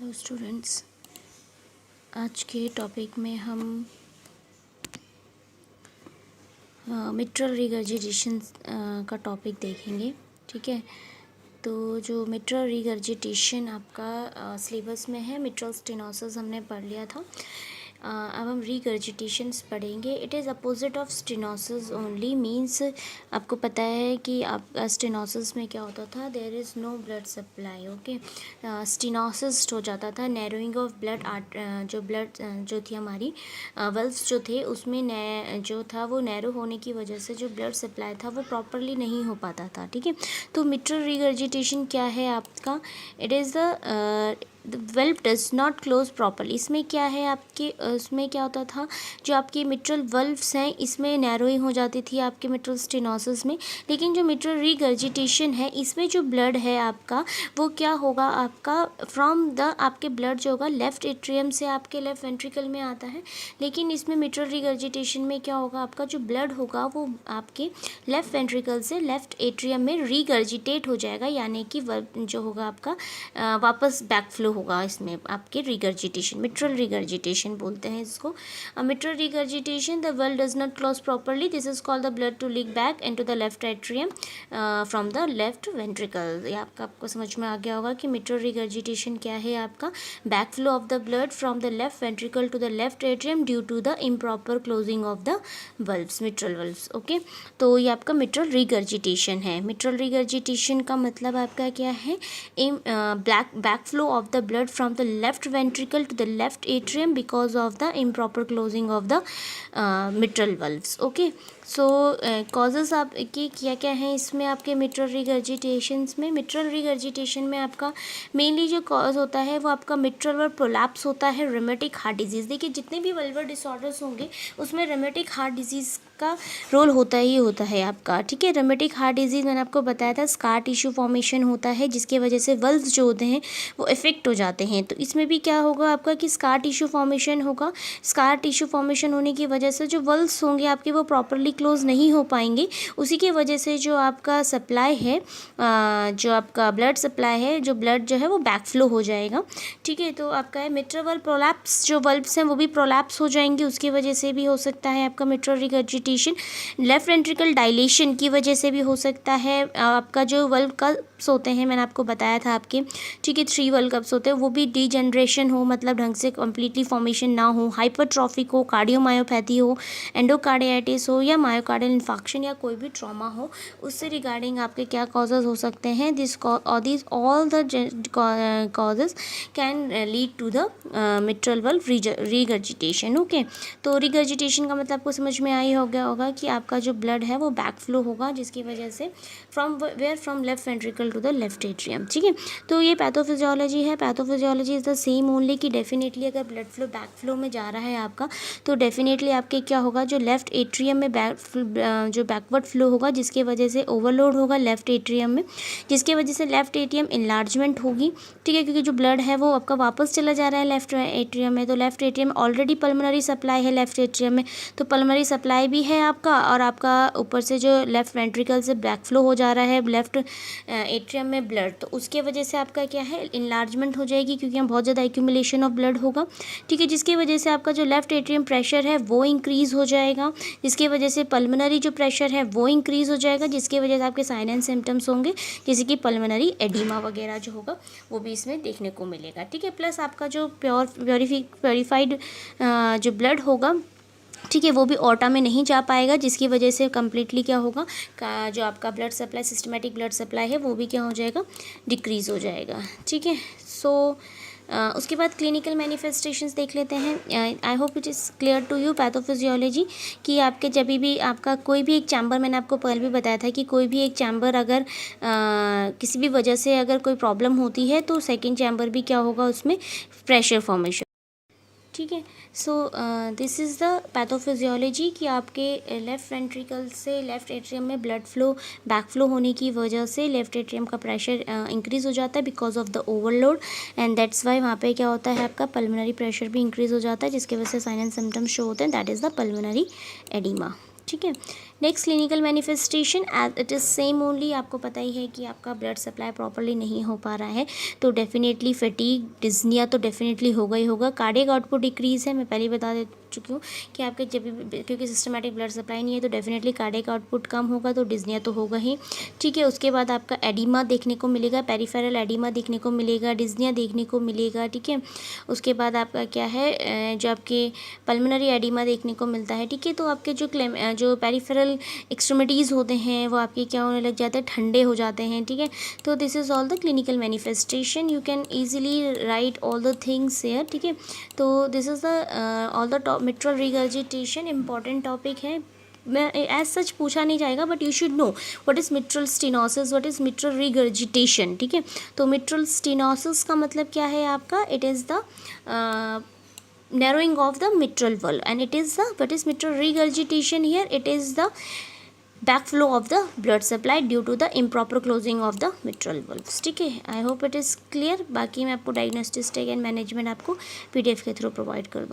Hello students, आज के topic में हम मिट्रल रिगर्जिटेशन का टॉपिक देखेंगे। ठीक है, तो जो मिट्रल रिगर्जिटेशन आपका सिलेबस में है, मिट्रल स्टेनोसिस हमने पढ़ लिया था। अब हम रिगर्जिटेशंस पढ़ेंगे। It is opposite of stenosis only, means आपको पता है कि आपका स्टेनोसिस में क्या होता था, there is no blood supply. Okay, stenosis हो जाता था, नैरोइंग ऑफ ब्लड जो ब्लड जो थी हमारी वेल्व्स जो थे उसमें जो था वो नैरो होने की वजह से जो ब्लड सप्लाई था वो प्रॉपरली नहीं हो पाता था। ठीक है, तो मिट्रल रिगर्जिटेशन क्या है आपका, it is the valve does not close properly. इसमें क्या है आपके, उसमें क्या होता था, जो आपकी मिट्रल वल्व्स हैं इसमें नैरोइंग हो जाती थी आपके मिट्रल स्टेनोसिस में। लेकिन जो मिट्रल रिगर्जिटेशन है इसमें जो ब्लड है आपका वो क्या होगा, आपका फ्रॉम द आपके ब्लड जो होगा लेफ़्ट एट्रियम से आपके लेफ़्ट वेंट्रिकल में आता है। लेकिन इसमें मिट्रल रिगर्जिटेशन में क्या होगा, आपका जो ब्लड होगा वो आपके लेफ़्ट वेंट्रिकल से लेफ़्ट एट्रियम में रिगर्जिटेट हो जाएगा, यानी कि जो होगा आपका वापस बैकफ्लो होगा। इसमें आपके रिगर्जिटेशन, मिट्रल रिगर्जिटेशन बोलते हैं इसको। Mitral regurgitation, the valve does not close properly, this is called the blood to leak back into the left atrium from the left ventricle. ये आपको समझ में आ गया होगा कि मिट्रल रिगर्जिटेशन क्या है, आपका backflow of the blood from the left ventricle to the left atrium due to the improper closing of the valves, mitral valves. Okay, तो ये आपका मिट्रल रिगर्जिटेशन है। मिट्रल रिगर्जिटेशन का मतलब आपका क्या है, backflow of the blood from the left ventricle to the left atrium because of the improper closing of the mitral valves. Okay, so causes आपके क्या क्या हैं इसमें आपके मिट्रल रिगर्जिटेशंस में। मिट्रल रिगर्जिटेशन में आपका मेनली जो कॉज होता है वो आपका मिट्रल वल्व प्रोलैप्स होता है, रेमेटिक हार्ट डिजीज़। देखिए जितने भी वल्वल डिसऑर्डर्स होंगे उसमें रेमेटिक हार्ट डिजीज़ का रोल होता ही होता है आपका। ठीक है, रेमेटिक हार्ट डिजीज़ मैंने आपको बताया था, स्कार टिश्यू फॉर्मेशन होता है जिसकी वजह से वल्व्स जो होते हैं वो इफेक्ट हो जाते हैं। तो इसमें भी क्या होगा आपका कि स्कार टिश्यू फॉर्मेशन होगा। स्कार टिश्यू फॉर्मेशन होने की वजह से जो वल्व्स होंगे आपके वो प्रॉपरली क्लोज नहीं हो पाएंगे। उसी की वजह से जो आपका सप्लाई है, जो आपका ब्लड सप्लाई है, जो ब्लड जो है वो बैकफ्लो हो जाएगा। ठीक है, तो आपका है मिट्रल वल्व प्रोलैप्स, जो वल्व्स हैं वो भी प्रोलैप्स हो जाएंगे, उसकी वजह से भी हो सकता है आपका mitral regurgitation. Left ventricle dilation की वजह से भी हो सकता है आपका जो वल्व कप्स होते हैं, मैंने आपको बताया था आपके, ठीक है, 3 वल्व कप्स होते हैं, वो भी डीजनरेशन हो, मतलब ढंग से कम्प्लीटली फॉर्मेशन ना हो, हाइपरट्रॉफिक हो, कार्डियोमायोपैथी हो, एंडोकार्डियाइटिस हो या मायोकार्डियल इन्फाक्शन या कोई भी ट्रॉमा हो, उससे रिगार्डिंग आपके क्या कॉजेज़ हो सकते हैं। This all the causes can lead to the mitral valve regurgitation. Okay, तो रिगर्जिटेशन का मतलब आपको समझ में आई हो गया होगा कि आपका जो ब्लड है वो बैकफ्लो होगा जिसकी वजह से from left ventricle to the left atrium. ठीक है, तो ये पैथोफिजियोलॉजी है। Pathophysiology is the same only कि डेफिनेटली अगर ब्लड फ्लो बैकफ्लो में जा रहा है आपका, तो डेफिनेटली आपके क्या होगा, जो लेफ्ट एट्रियम में जो बैकवर्ड फ्लो होगा जिसकी वजह से ओवरलोड होगा लेफ्ट एट्रियम में, जिसकी वजह से लेफ्ट एट्रियम इनलार्जमेंट होगी। ठीक है, क्योंकि जो ब्लड है वो आपका वापस चला जा रहा है लेफ्ट एट्रियम में, तो left atrium already pulmonary supply है लेफ्ट एट्रियम में, तो पल्मोनरी सप्लाई भी है आपका, और आपका ऊपर से जो लेफ्ट वेंट्रिकल से बैकफ्लो हो जा रहा है लेफ्ट एट्रियम में ब्लड, तो उसके वजह से आपका क्या है, इनलार्जमेंट हो जाएगी, क्योंकि यहाँ बहुत ज़्यादा एक्यूमुलेशन ऑफ ब्लड होगा। ठीक है, जिसकी वजह से आपका जो लेफ्ट एट्रियम प्रेशर है वो इंक्रीज़ हो जाएगा, जिसकी वजह से पल्मोनरी जो प्रेशर है वो इंक्रीज़ हो जाएगा, जिसकी वजह से आपके साइन एंड सिम्टम्स होंगे जैसे कि पल्मोनरी एडिमा वगैरह जो होगा वो भी इसमें देखने को मिलेगा। ठीक है, प्लस आपका जो प्योरीफाइड जो ब्लड होगा, ठीक है, वो भी ऑर्टा में नहीं जा पाएगा, जिसकी वजह से कम्प्लीटली क्या होगा, जो आपका blood supply, systematic blood supply है वो भी क्या हो जाएगा, डिक्रीज़ हो जाएगा। ठीक है, सो उसके बाद क्लिनिकल मैनिफेस्टेशंस देख लेते हैं। I hope it is clear to you pathophysiology कि आपके जब भी आपका कोई भी एक चैम्बर, मैंने आपको पहले भी बताया था कि कोई भी एक चैम्बर अगर किसी भी वजह से अगर कोई प्रॉब्लम होती है तो सेकेंड चैम्बर भी क्या होगा, उसमें प्रेशर फॉर्मेशन। ठीक है, so this is the pathophysiology कि आपके लेफ़्ट वेंट्रिकल से लेफ़्ट एट्रियम में ब्लड फ्लो बैकफ्लो होने की वजह से लेफ़्ट एट्रियम का प्रेशर इंक्रीज़ हो जाता है because of the overload, and that's why वहाँ पे क्या होता है, आपका पल्मोनरी प्रेशर भी इंक्रीज़ हो जाता है, जिसकी वजह से साइन एंड सिम्टम्स शो होते हैं, that is the pulmonary oedema. ठीक है, next clinical manifestation as it is same only, आपको पता ही है कि आपका ब्लड सप्लाई प्रॉपरली नहीं हो पा रहा है तो डेफिनेटली फटीग, डिस्निया तो डेफिनेटली होगा ही होगा। कार्डियक आउटपुट डिक्रीज़ है, मैं पहले ही बता दे चुकी हूँ कि आपके जब भी, क्योंकि सिस्टमेटिक ब्लड सप्लाई नहीं है तो डेफिनेटली कार्डियक आउटपुट कम होगा तो डिस्निया तो होगा ही, ठीक है। उसके बाद आपका एडिमा देखने को मिलेगा, पेरिफेरल एडिमा देखने को मिलेगा, डिस्निया देखने को मिलेगा, ठीक है। उसके बाद आपका क्या है, जो आपके पल्मोनरी एडिमा देखने को मिलता है, ठीक है। तो आपके जो पेरिफेरल एक्सट्रीमिटीज़ होते हैं वो आपके क्या होने लग जाते हैं, ठंडे हो जाते हैं, ठीक है। तो this is all the clinical manifestation, you can easily write all the things here, ठीक है। तो this is the all the mitral regurgitation, important topic है, मैं एज सच पूछा नहीं जाएगा but you should know what is mitral stenosis, what is mitral regurgitation, ठीक है। तो मिट्रल स्टेनोसिस का मतलब क्या है आपका, it is the narrowing of the mitral valve, and it is the what is mitral regurgitation here, it is the backflow of the blood supply due to the improper closing of the mitral valves, ठीक है। आई hope it is clear. बाकी मैं आपको diagnostic and management आपको PDF के through provide कर दूँ।